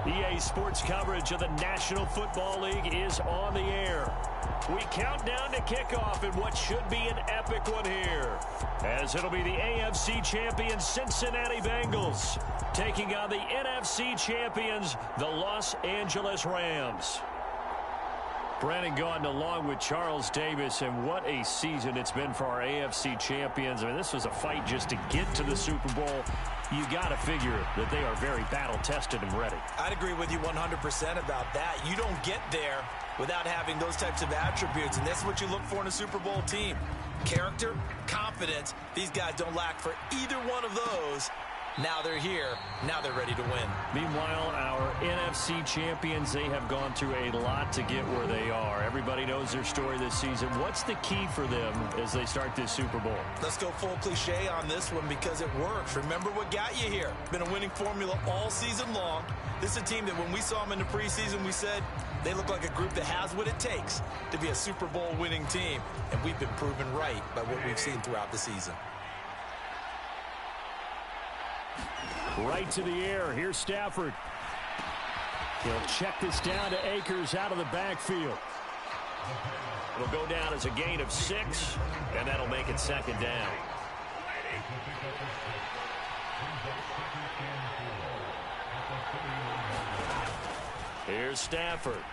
EA Sports coverage of the National Football League is on the air. We count down to kickoff in what should be an epic one here, as it'll be the AFC champion Cincinnati Bengals taking on the NFC champions, the Los Angeles Rams. Brandon Gaudin along with Charles Davis, and what a season it's been for our AFC champions. I mean, this was a fight just to get to the Super Bowl. You got to figure that they are very battle-tested and ready. I'd agree with you 100% about that. You don't get there without having those types of attributes, and that's what you look for in a Super Bowl team. Character, confidence. These guys don't lack for either one of those. Now they're here. Now they're ready to win. Meanwhile, our NFC champions, they have gone through a lot to get where they are. Everybody knows their story this season. What's the key for them as they start this Super Bowl? Let's go full cliche on this one because it works. Remember what got you here. Been a winning formula all season long. This is a team that when we saw them in the preseason, we said they look like a group that has what it takes to be a Super Bowl winning team. And we've been proven right by what we've seen throughout the season. Right to the air. Here's Stafford. He'll check this down to Akers out of the backfield. It'll go down as a gain of 6, and that'll make it second down. Here's Stafford.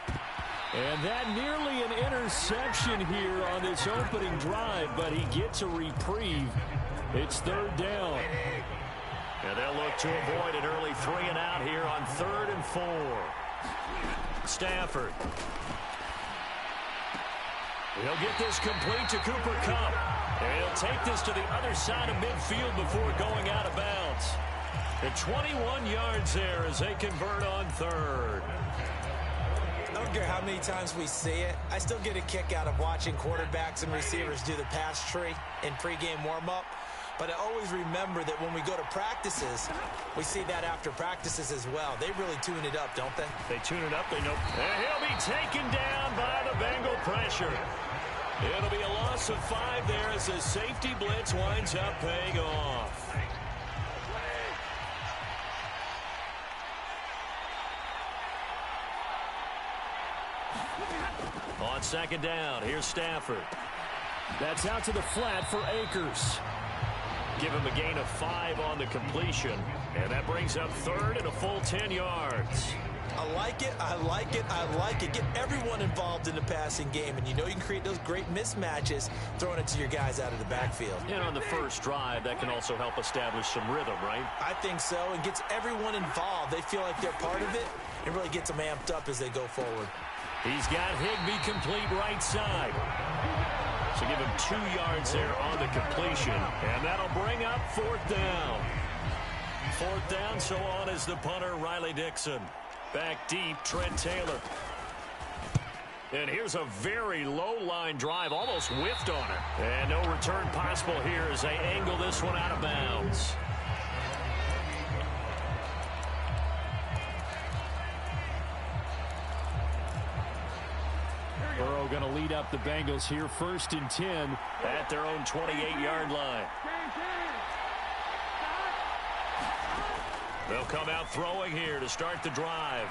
And that nearly an interception here on this opening drive, but he gets a reprieve. It's third down. And they'll look to avoid an early 3 and out here on 3rd and 4. Stafford. He'll get this complete to Cooper Kupp. And he'll take this to the other side of midfield before going out of bounds. At 21 yards there as they convert on 3rd. I don't care how many times we see it. I still get a kick out of watching quarterbacks and receivers do the pass tree in pregame warm-up. But I always remember that when we go to practices, we see that after practices as well. They really tune it up, don't they? They tune it up. They know. And he'll be taken down by the Bengal pressure. It'll be a loss of 5 there as the safety blitz winds up paying off. On second down, here's Stafford. That's out to the flat for Akers. Give him a gain of 5 on the completion. And that brings up 3rd and a full 10 yards. I like it, I like it, I like it. Get everyone involved in the passing game. And you know you can create those great mismatches throwing it to your guys out of the backfield. And on the first drive, that can also help establish some rhythm, right? I think so. And gets everyone involved. They feel like they're part of it. And really gets them amped up as they go forward. He's got Higbee complete right side. So give him 2 yards there on the completion. And that'll bring up 4th down. 4th down, so on is the punter, Riley Dixon. Back deep, Trent Taylor. And here's a very low-line drive, almost whiffed on it. And no return possible here as they angle this one out of bounds. Burrow going to lead up the Bengals here, 1st and 10 at their own 28-yard line. They'll come out throwing here to start the drive.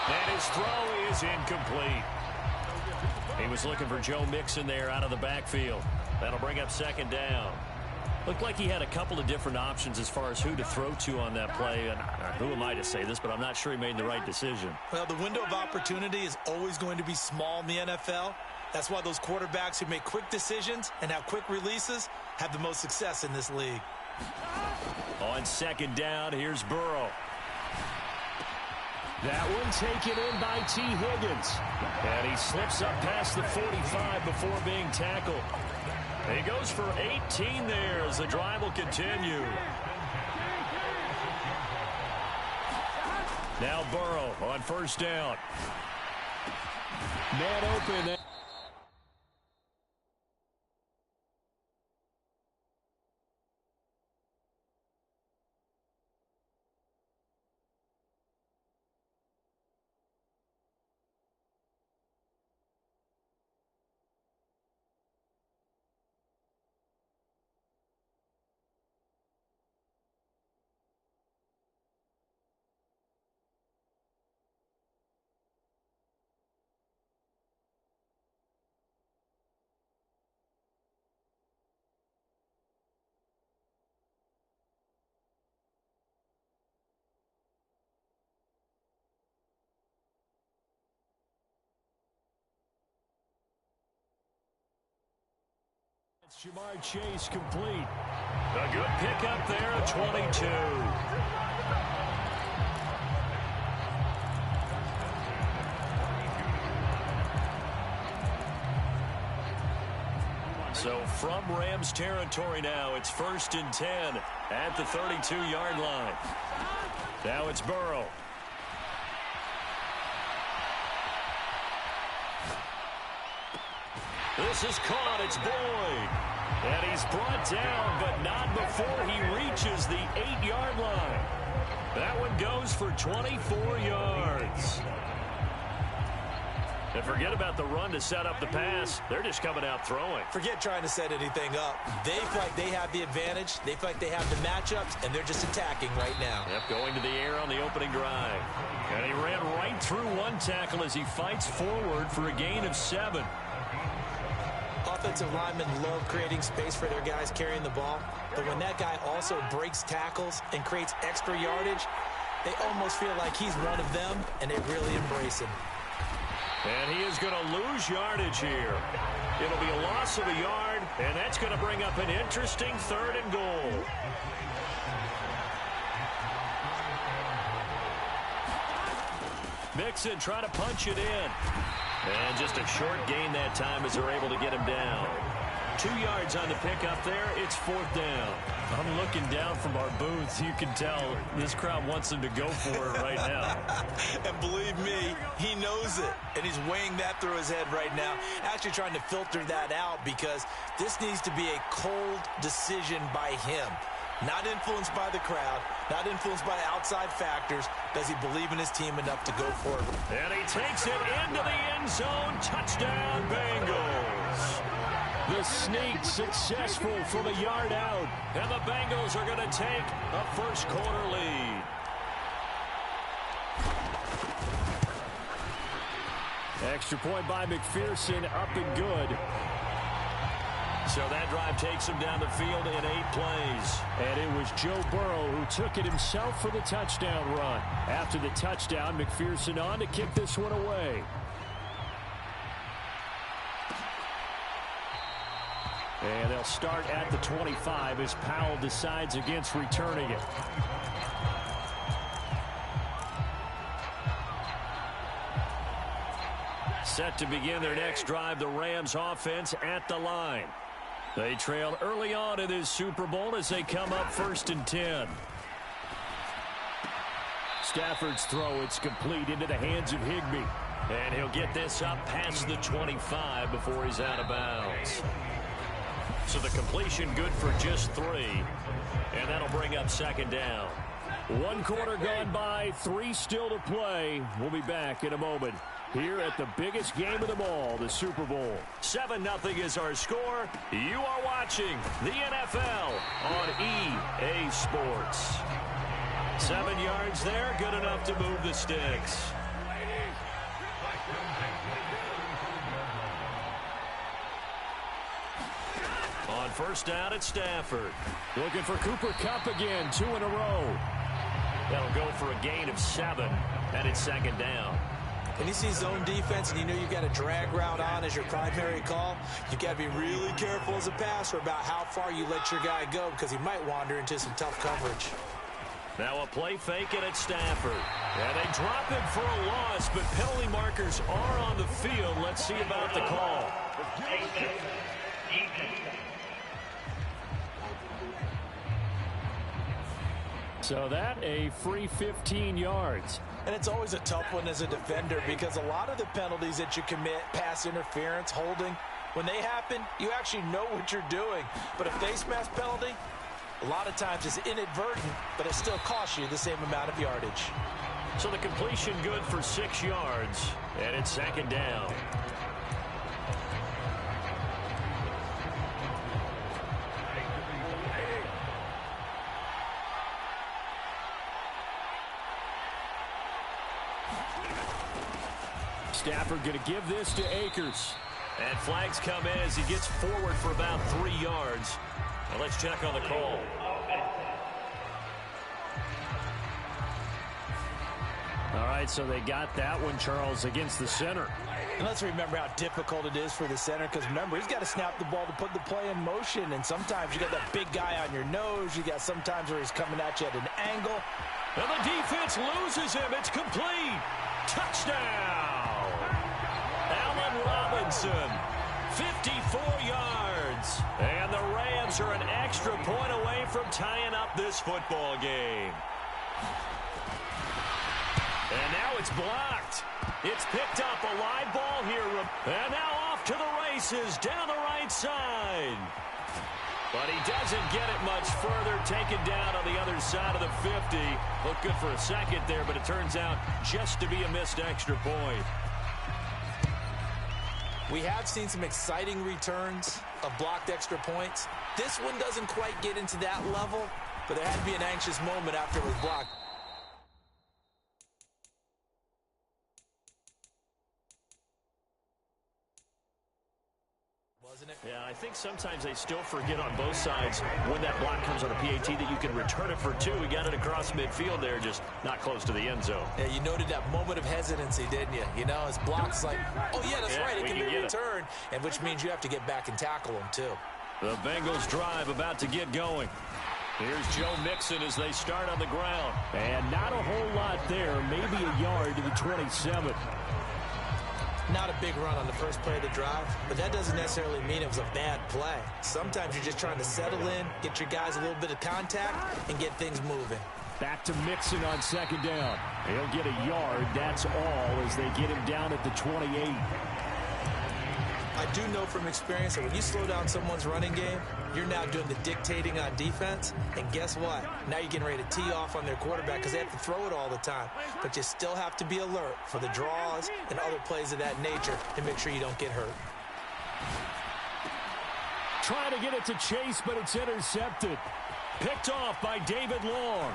And his throw is incomplete. He was looking for Joe Mixon there out of the backfield. That'll bring up 2nd down. Looked like he had a couple of different options as far as who to throw to on that play. And who am I to say this, but I'm not sure he made the right decision. Well, the window of opportunity is always going to be small in the NFL. That's why those quarterbacks who make quick decisions and have quick releases have the most success in this league. On 2nd down, here's Burrow. That one taken in by T. Higgins. And he slips up past the 45 before being tackled. He goes for 18 there as the drive will continue. Now Burrow on 1st down. Man open. Jamar Chase complete. A good pickup there at 22. So from Rams territory now, it's 1st and 10 at the 32-yard line. Now it's Burrow. This is caught. It's Boyd. And he's brought down, but not before he reaches the 8-yard line. That one goes for 24 yards. And forget about the run to set up the pass. They're just coming out throwing. Forget trying to set anything up. They feel like they have the advantage. They feel like they have the matchups, and they're just attacking right now. Yep, going to the air on the opening drive. And he ran right through one tackle as he fights forward for a gain of 7. Offensive linemen love creating space for their guys carrying the ball. But when that guy also breaks tackles and creates extra yardage, they almost feel like he's one of them, and they really embrace him. And he is going to lose yardage here. It'll be a loss of a yard, and that's going to bring up an interesting 3rd and goal. Mixon trying to punch it in. And just a short gain that time as they're able to get him down. 2 yards on the pickup there. It's 4th down. I'm looking down from our booth. You can tell this crowd wants him to go for it right now. And believe me, he knows it. And he's weighing that through his head right now. Actually trying to filter that out because this needs to be a cold decision by him. Not influenced by the crowd, not influenced by outside factors. Does he believe in his team enough to go for it? And he takes it into the end zone. Touchdown, Bengals. The sneak successful from a yard out. And the Bengals are going to take a first-quarter lead. Extra point by McPherson, up and good. So that drive takes him down the field in 8 plays. And it was Joe Burrow who took it himself for the touchdown run. After the touchdown, McPherson on to kick this one away. And they'll start at the 25 as Powell decides against returning it. Set to begin their next drive, the Rams offense at the line. They trail early on in this Super Bowl as they come up 1st and 10. Stafford's throw, it's complete into the hands of Higbee. And he'll get this up past the 25 before he's out of bounds. So the completion good for just 3. And that'll bring up 2nd down. 1 quarter gone by, 3 still to play. We'll be back in a moment here at the biggest game of them all, the Super Bowl. 7-0 is our score. You are watching the NFL on EA Sports. 7 yards there, good enough to move the sticks. On 1st down at Stafford. Looking for Cooper Kupp again, 2 in a row. That'll go for a gain of 7, and it's 2nd down. When you see zone defense and you know you've got a drag route on as your primary call, you've got to be really careful as a passer about how far you let your guy go because he might wander into some tough coverage. Now a play fake it at Stafford. And they drop him for a loss, but penalty markers are on the field. Let's see about the call. So that a free 15 yards. And it's always a tough one as a defender because a lot of the penalties that you commit, pass interference, holding, when they happen, you actually know what you're doing. But a face mask penalty, a lot of times it's inadvertent, but it still costs you the same amount of yardage. So the completion good for 6 yards, and it's 2nd down. Stafford going to give this to Akers. And flags come in as he gets forward for about 3 yards. Now let's check on the call. All right, so they got that one, Charles, against the center. And let's remember how difficult it is for the center, because remember, he's got to snap the ball to put the play in motion, and sometimes you got that big guy on your nose. You got sometimes where he's coming at you at an angle. And the defense loses him. It's complete. Touchdown. Allen Robinson, 54 yards. And the Rams are an extra point away from tying up this football game. And now it's blocked. It's picked up, a live ball here. And now off to the races down the right side. But he doesn't get it much further, taken down on the other side of the 50. Looked good for a second there, but it turns out just to be a missed extra point. We have seen some exciting returns of blocked extra points. This one doesn't quite get into that level, but there had to be an anxious moment after it was blocked. Yeah, I think sometimes they still forget on both sides when that block comes on a PAT that you can return it for two. He got it across midfield there, just not close to the end zone. Yeah, you noted that moment of hesitancy, didn't you? You know, his block's like, oh, yeah, that's right, it can be returned, and which means you have to get back and tackle him, too. The Bengals drive about to get going. Here's Joe Mixon as they start on the ground. And not a whole lot there, maybe a yard to the 27. Not a big run on the first play of the drive, but that doesn't necessarily mean it was a bad play. Sometimes you're just trying to settle in, get your guys a little bit of contact, and get things moving. Back to Mixon on second down. He'll get a yard, that's all, as they get him down at the 28. I do know from experience that when you slow down someone's running game, you're now doing the dictating on defense, and guess what? Now you're getting ready to tee off on their quarterback because they have to throw it all the time. But you still have to be alert for the draws and other plays of that nature to make sure you don't get hurt. Trying to get it to Chase, but it's intercepted. Picked off by David Long.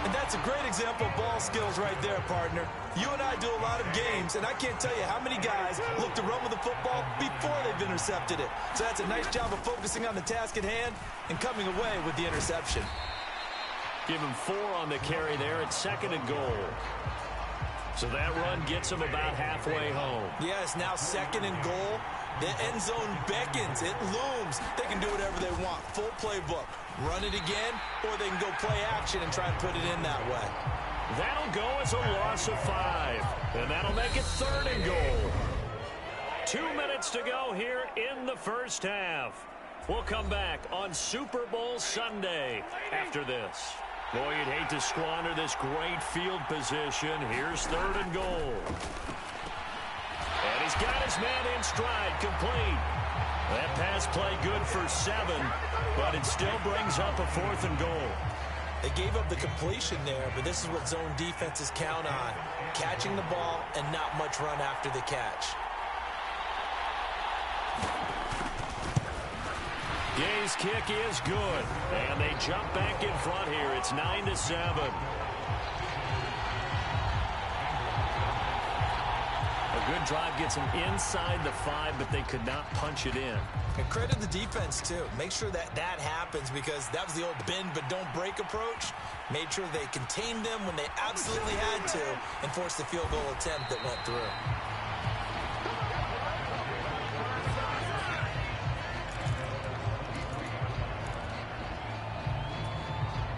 And that's a great example of ball skills right there, partner. You and I do a lot of games, and I can't tell you how many guys look to run with the football before they've intercepted it. So that's a nice job of focusing on the task at hand and coming away with the interception. Give him 4 on the carry there at 2nd and goal. So that run gets him about halfway home. Yes, now 2nd and goal. The end zone beckons. It looms. They can do whatever they want. Full playbook. Run it again, or they can go play action and try and put it in that way. That'll go as a loss of 5. And that'll make it 3rd and goal. 2 minutes to go here in the first half. We'll come back on Super Bowl Sunday after this. Boy, you'd hate to squander this great field position. Here's 3rd and goal. And he's got his man in stride, complete. That pass play good for 7, but it still brings up a 4th and goal. They gave up the completion there, but this is what zone defenses count on. Catching the ball and not much run after the catch. Gay's kick is good, and they jump back in front here. It's 9-7. A good drive gets them inside the 5, but they could not punch it in. And credit the defense, too. Make sure that that happens, because that was the old bend but don't break approach. Made sure they contained them when they absolutely had to and forced the field goal attempt that went through.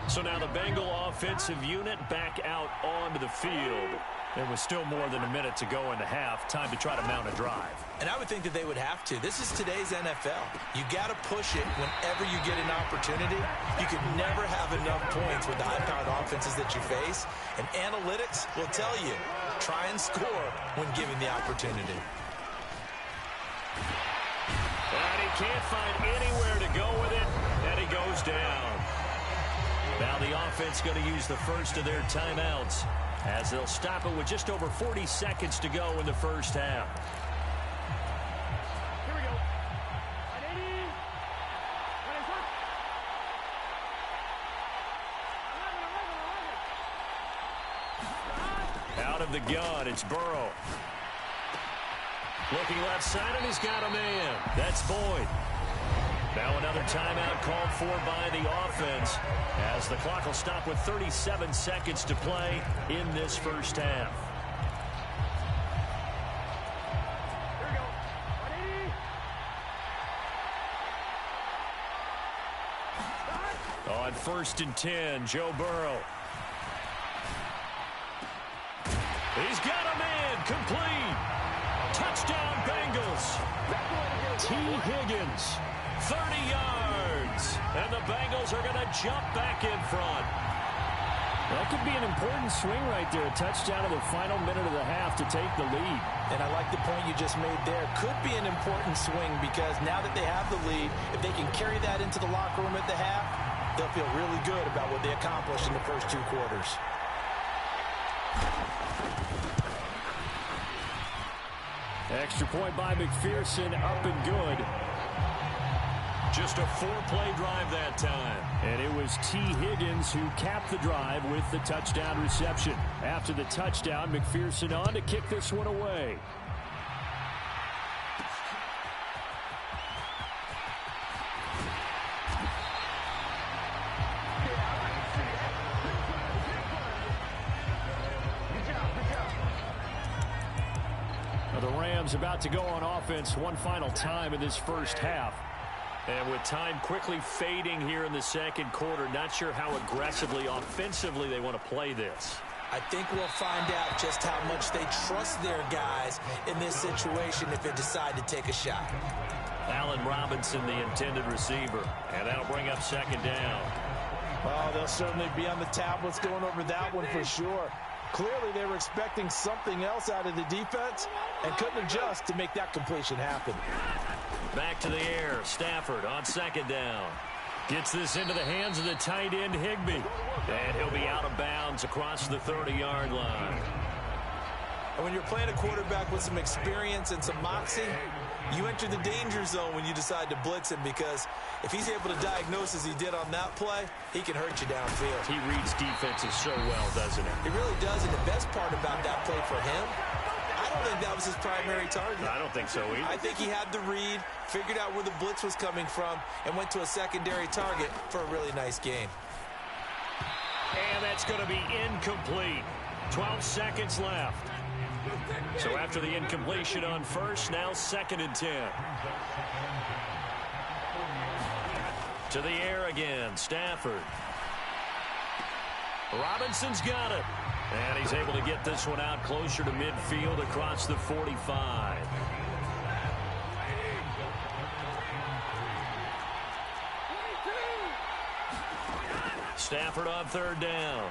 So now the Bengal offensive unit back out onto the field. There was still more than a minute to go in the half. Time to try to mount a drive. And I would think that they would have to. This is today's NFL. You got to push it whenever you get an opportunity. You could never have enough points with the high-powered offenses that you face. And analytics will tell you, try and score when given the opportunity. And he can't find anywhere to go with it, and he goes down. Now the offense going to use the first of their timeouts, as they'll stop it with just over 40 seconds to go in the first half. Here we go. Out of the gun, it's Burrow. Looking left side, and he's got a man. That's Boyd. Now another timeout called for by the offense as the clock will stop with 37 seconds to play in this first half. On 1st and 10, Joe Burrow. He's got a man, complete. Touchdown Bengals. T. Higgins, 30 yards. And the Bengals are going to jump back in front. That could be an important swing right there. A touchdown in the final minute of the half to take the lead. And I like the point you just made there. Could be an important swing because now that they have the lead, if they can carry that into the locker room at the half, they'll feel really good about what they accomplished in the first 2 quarters. Extra point by McPherson, up and good. Just a 4-play drive that time. And it was T. Higgins who capped the drive with the touchdown reception. After the touchdown, McPherson on to kick this one away. The Rams about to go on offense one final time in this first half. And with time quickly fading here in the second quarter, not sure how aggressively, offensively they want to play this. I think we'll find out just how much they trust their guys in this situation if they decide to take a shot. Allen Robinson, the intended receiver. And that'll bring up 2nd down. Oh, they'll certainly be on the tablets going over that one for sure. Clearly, they were expecting something else out of the defense and couldn't adjust to make that completion happen. Back to the air. Stafford on 2nd down. Gets this into the hands of the tight end, Higbee. And he'll be out of bounds across the 30-yard line. And when you're playing a quarterback with some experience and some moxie, you enter the danger zone when you decide to blitz him because if he's able to diagnose as he did on that play, he can hurt you downfield. He reads defenses so well, doesn't he? He really does, and the best part about that play for him, I don't think that was his primary target. I don't think so either. I think he had the read, figured out where the blitz was coming from, and went to a secondary target for a really nice game. And that's going to be incomplete. 12 seconds left. So after the incompletion on first, now 2nd and 10. To the air again, Stafford. Robinson's got it. And he's able to get this one out closer to midfield across the 45. Stafford on 3rd down.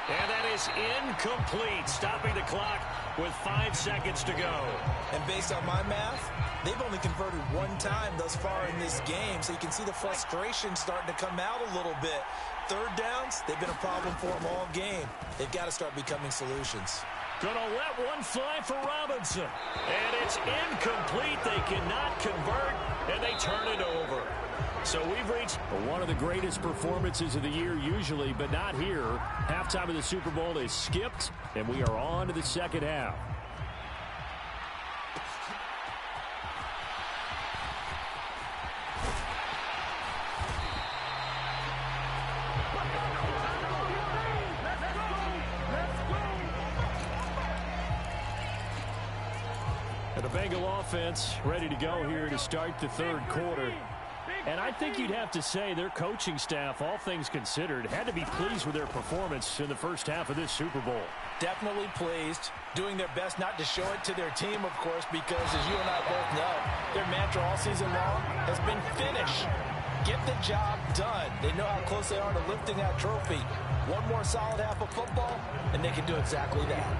And that is incomplete, stopping the clock with 5 seconds to go. And based on my math, they've only converted 1 time thus far in this game, so you can see the frustration starting to come out a little bit. 3rd downs, they've been a problem for them all game. They've got to start becoming solutions. Gonna let one fly for Robinson. And it's incomplete. They cannot convert, and they turn it over. So we've reached one of the greatest performances of the year usually, but not here. Halftime of the Super Bowl is skipped, and we are on to the second half. And the Bengal offense ready to go here to start the 3rd quarter. And I think you'd have to say their coaching staff, all things considered, had to be pleased with their performance in the first half of this Super Bowl. Definitely pleased, doing their best not to show it to their team, of course, because as you and I both know, their mantra all season long has been finish. Get the job done. They know how close they are to lifting that trophy. One more solid half of football, and they can do exactly that.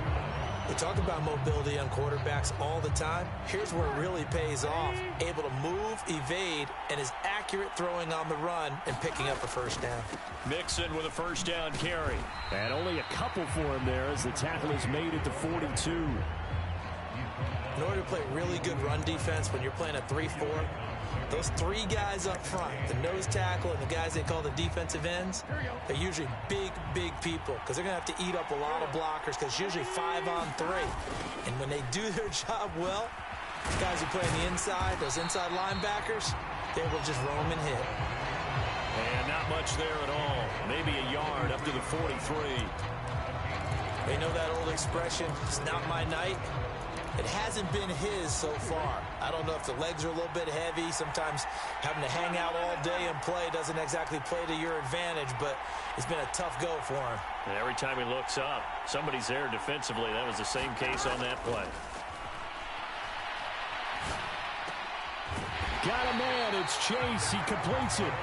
We talk about mobility on quarterbacks all the time. Here's where it really pays off. Able to move, evade, and is accurate throwing on the run and picking up a 1st down. Mixon with a 1st down carry. And only a couple for him there as the tackle is made at the 42. In order to play really good run defense when you're playing a 3-4, those 3 guys up front, the nose tackle and the guys they call the defensive ends, they're usually big, big people because they're going to have to eat up a lot of blockers because it's usually 5 on 3. And when they do their job well, guys who play on the inside, those inside linebackers, They will just roam and hit. And not much there at all. Maybe a yard up to the 43. They know that old expression, it's not my night. It hasn't been his so far. I don't know if the legs are a little bit heavy. Sometimes having to hang out all day and play doesn't exactly play to your advantage, but it's been a tough go for him. And every time he looks up, somebody's there defensively. That was the same case on that play. Got a man. It's Chase. He completes it.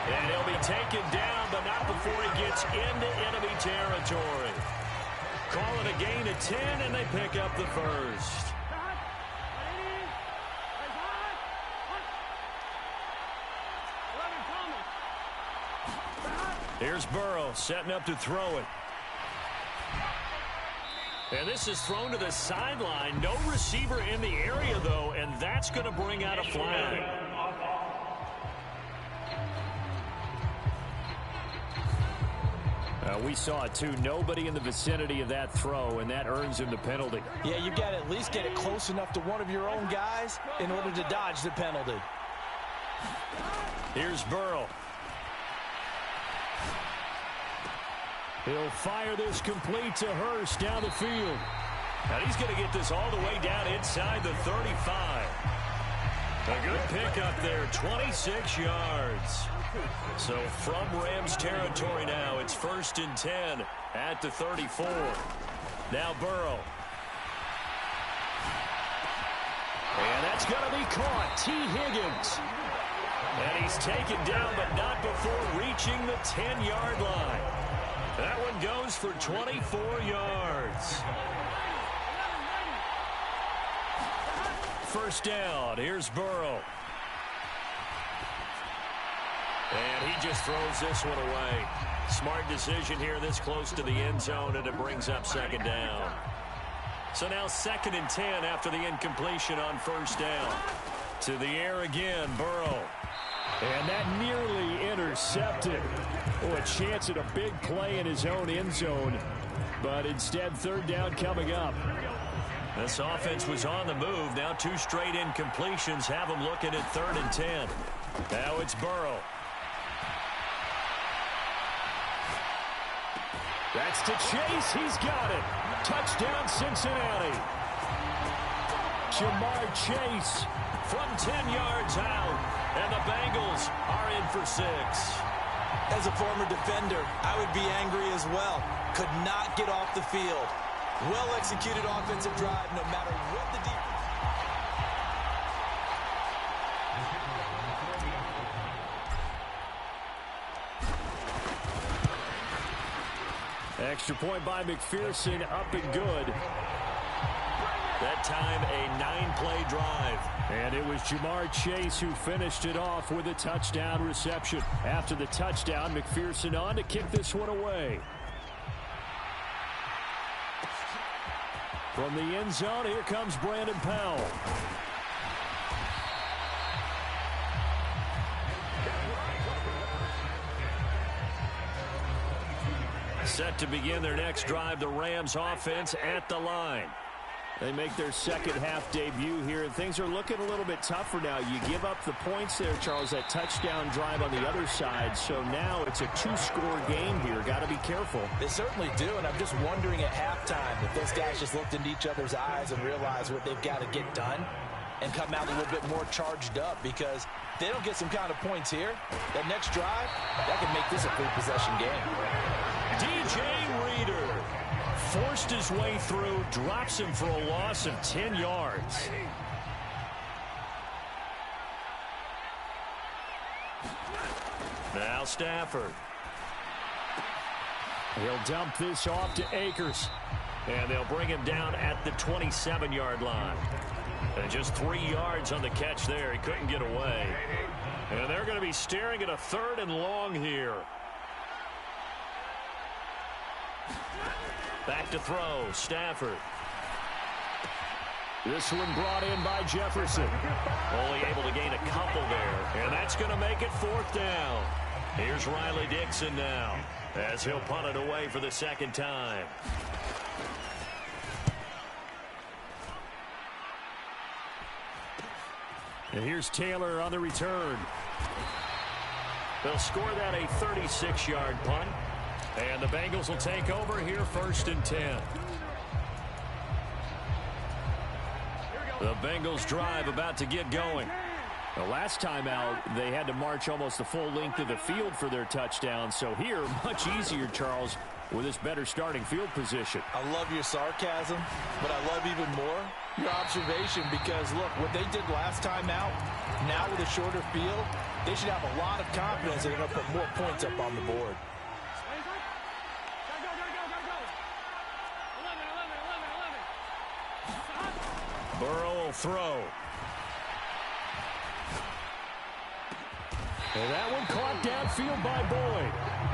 And he'll be taken down, but not before he gets into enemy territory. Call it a gain of 10, and they pick up the first. Here's Burrow setting up to throw it. And this is thrown to the sideline. No receiver in the area, though, and that's going to bring out a flag. We saw it, too. Nobody in the vicinity of that throw, and that earns him the penalty. Yeah, you've got to at least get it close enough to one of your own guys in order to dodge the penalty. Here's Burrow. He'll fire this complete to Hurst down the field. And he's going to get this all the way down inside the 35. A good pickup there, 26 yards. So from Rams territory now, it's 1st and 10 at the 34. Now Burrow. And that's going to be caught. T. Higgins. And he's taken down, but not before reaching the 10-yard line. That one goes for 24 yards. First down. Here's Burrow. And he just throws this one away. Smart decision here this close to the end zone, and it brings up 2nd down. So now 2nd and 10 after the incompletion on 1st down. To the air again, Burrow. And that nearly intercepted. Oh, a chance at a big play in his own end zone. But instead, 3rd down coming up. This offense was on the move. Now 2 straight incompletions have them looking at 3rd and 10. Now it's Burrow. That's to Chase. He's got it. Touchdown, Cincinnati. Jamar Chase from 10 yards out. And the Bengals are in for 6. As a former defender, I would be angry as well. Could not get off the field. Well-executed offensive drive no matter what the defense. Extra point by McPherson, up and good. That time a 9-play drive. And it was Jamar Chase who finished it off with a touchdown reception. After the touchdown, McPherson on to kick this one away. From the end zone, here comes Brandon Powell. Set to begin their next drive, the Rams offense at the line. They make their second half debut here, and things are looking a little bit tougher now. You give up the points there, Charles, that touchdown drive on the other side. So now it's a 2-score game here. Got to be careful. They certainly do, and I'm just wondering at halftime if those guys just looked into each other's eyes and realized what they've got to get done and come out a little bit more charged up, because if they don't get some kind of points here, that next drive, that could make this a 3-possession game. DJ Reader forced his way through, drops him for a loss of 10 yards. Now Stafford. He'll dump this off to Akers. And they'll bring him down at the 27-yard line. And just 3 yards on the catch there. He couldn't get away. And they're going to be staring at a 3rd and long here. Back to throw, Stafford. This one brought in by Jefferson. Only able to gain a couple there. And that's going to make it 4th down. Here's Riley Dixon now, as he'll punt it away for the 2nd time. And here's Taylor on the return. They'll score that a 36-yard punt. And the Bengals will take over here 1st and 10. The Bengals drive about to get going. The last time out, they had to march almost the full length of the field for their touchdown. So here, much easier, Charles, with this better starting field position. I love your sarcasm, but I love even more your observation because, look, what they did last time out, now with a shorter field, they should have a lot of confidence they're going to put more points up on the board. Burrow will throw. And that one caught downfield by Boyd.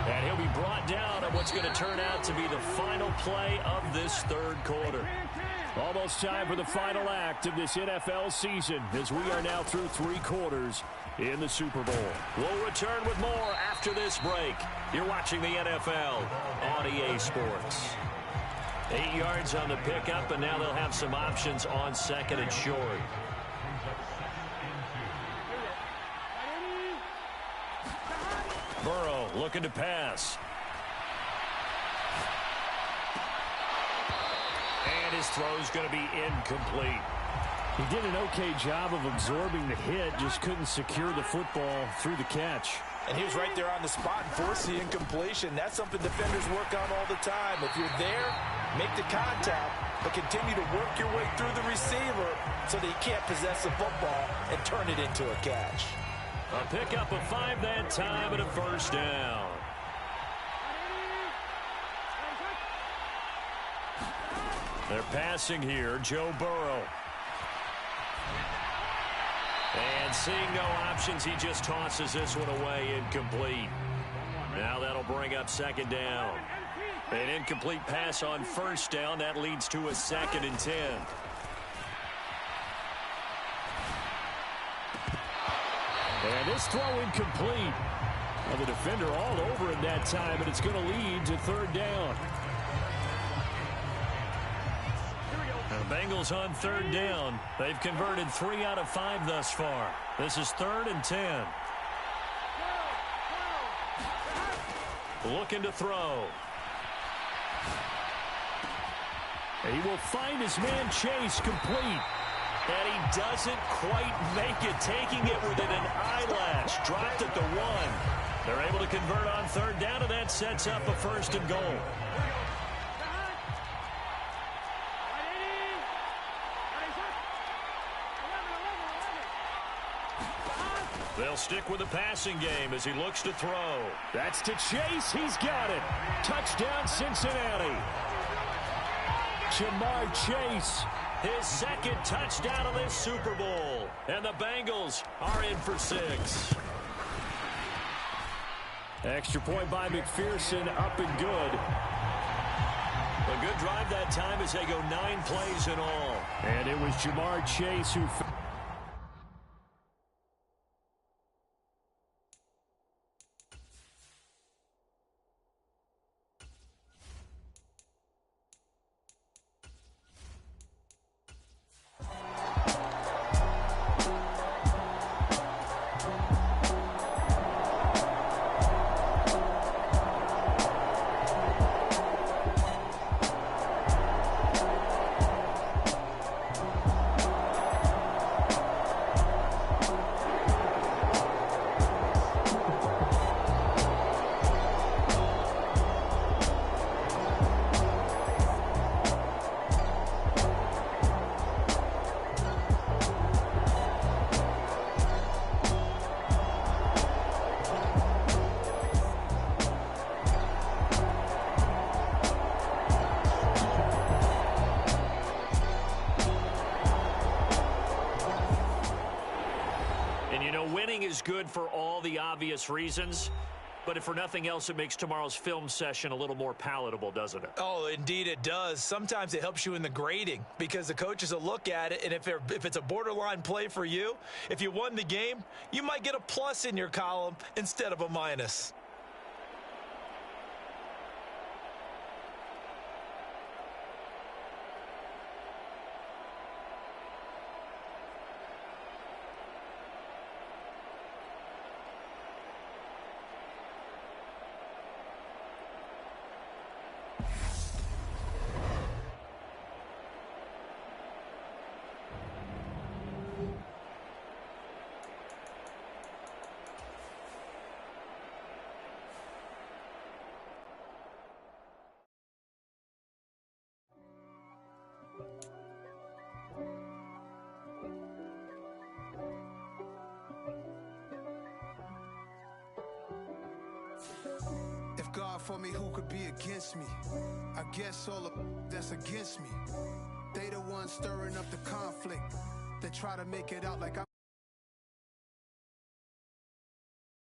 And he'll be brought down on what's going to turn out to be the final play of this 3rd quarter. Almost time for the final act of this NFL season as we are now through 3 quarters in the Super Bowl. We'll return with more after this break. You're watching the NFL on EA Sports. 8 yards on the pickup, and now they'll have some options on 2nd and short. Burrow looking to pass. And his throw's going to be incomplete. He did an okay job of absorbing the hit, just couldn't secure the football through the catch. And he was right there on the spot and forced the incompletion. That's something defenders work on all the time. If you're there, make the contact, but continue to work your way through the receiver so that he can't possess the football and turn it into a catch. A pickup of 5 that time and a 1st down. They're passing here, Joe Burrow. And seeing no options, he just tosses this one away, incomplete. Now that'll bring up 2nd down. An incomplete pass on 1st down. That leads to a 2nd and 10. And this throw incomplete. Well, the defender all over him that time, but it's going to lead to 3rd down. The Bengals on 3rd down. They've converted 3 out of 5 thus far. This is 3rd and 10. Looking to throw. He will find his man Chase complete. And he doesn't quite make it, taking it within an eyelash. Dropped at the 1. They're able to convert on 3rd down, and that sets up a 1st and goal. They'll stick with the passing game as he looks to throw. That's to Chase. He's got it. Touchdown, Cincinnati. Jamar Chase. His 2nd touchdown of this Super Bowl. And the Bengals are in for 6. Extra point by McPherson, up and good. A good drive that time as they go 9 plays in all. And it was Jamar Chase who... Is good for all the obvious reasons, but if for nothing else, it makes tomorrow's film session a little more palatable, doesn't it? Oh, indeed it does. Sometimes it helps you in the grading because the coaches will look at it, and if it's a borderline play for you, if you won the game, you might get a plus in your column instead of a minus. If God for me, who could be against me? I guess all the that's against me. They the ones stirring up the conflict. They try to make it out like I'm